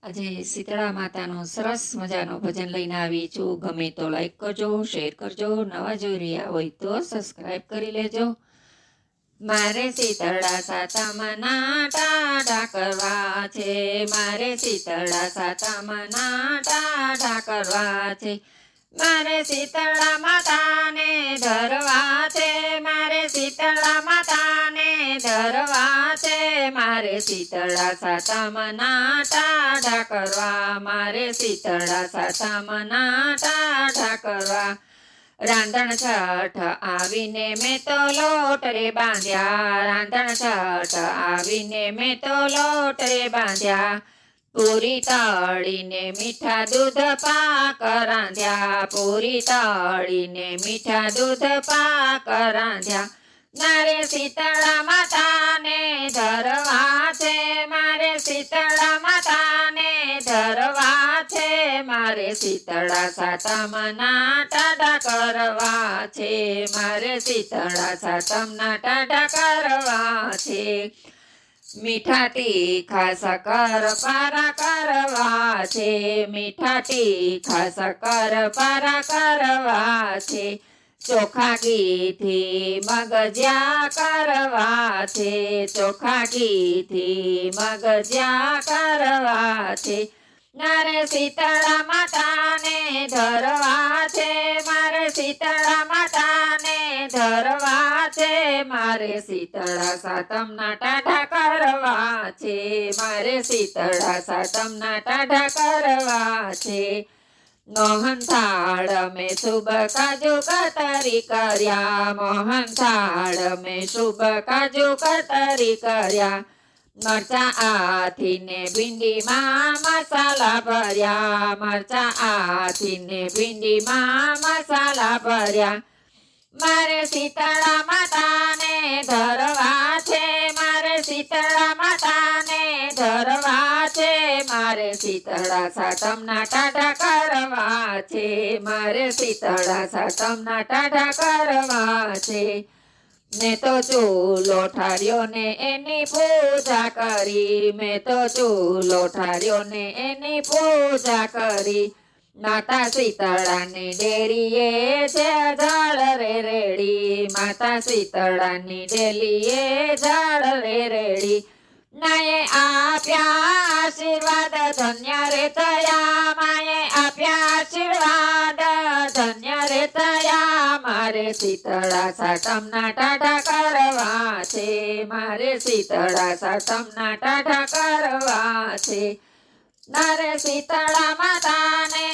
આજે શીતળા માતાનો સરસ મજાનો ભજન લઈને આવી છું. ગમે તો લાઈક કરજો, શેર કરજો. નવા જોઈ રહ્યા હોય તો સબસ્ક્રાઈબ કરી લેજો. મારે શીતળા સાતમના ટાઢા કરવા છે, મારે શીતળા સાતમના ટાઢા કરવા છે, મારે શીતળા માતાને ધરવા છે, મારે શીતળા માતાને ધરવા છે, મારે શીતળા સાતમના ટાઢા કરવા, મારે શીતળા સાતમના ટાઢા કરવા. રાંધણ છઠ આવીને મેં તો લોટ રે બાંધ્યા, રાંધણ છઠ આવીને મેં તો લોટ રે બાંધ્યા, પૂરી તળીને મીઠા દૂધ પાક રાંધ્યા, પૂરી તળીને મીઠા દૂધ પાક રાંધ્યા. મારે શીતળા માતાને ધરવા છે, મારે શીતળા માતાને ધરવા છે, મારે શીતળા સાતમના ટાઢા કરવા છે, મારે શીતળા સાતમના ટાઢા કરવા છે. મીઠા તીખા સકર પારા કરવા છે, મીઠા તીખા સકર પારા કરવા છે, ચોખા ઘીથી મગજ્યા કરવા છે, ચોખા ઘીથી મગજ્યા કરવા છે. મારે શીતળા માતાને ધરવા છે, મારે શીતળા માતાને ધરવા છે, મારે શીતળા સાતમના ટાઢા કરવા છે, મારે શીતળા સાતમના ટાઢા કરવા છે. મોહનથાળ મેં શુભ કાજુ કતરી કર્યા, મોહનથાળ મેં શુભ કાજુ કતરી કર્યા, મરચા આથીને ભીંડીમાં મસાલા ભર્યા, મરચા આથીને ભીંડીમાં મસાલા ભર્યા. મારે શીતળા માતાને ધરવા છે, મારે શીતળા માતાને ધરવા છે, મારે શીતળા સાતમના ટાઢા કરવા છે, મારે શીતળા સાતમના ટાઢા કરવા છે. મેં તો ચૂલો ઠાર્યો ને એની પૂજા કરી, મેં તો ચૂલો ઠાર્યો ને એની પૂજા કરી, માતા શીતળાની ડેરીએ છે ઝાડ રે રેડી, માતા શીતળાની ડેલીએ ઝાડ રે રેડી. માએ આપ્યા આશીર્વાદ ધન્ય રે થયા, માએ આપ્યા આશીર્વાદ ધન્ય રે થયા. મારે શીતળા સાતમના ટાઢા કરવા છે, મારે શીતળા સાતમના ટાઢા કરવા છે, મારે શીતળા માતાને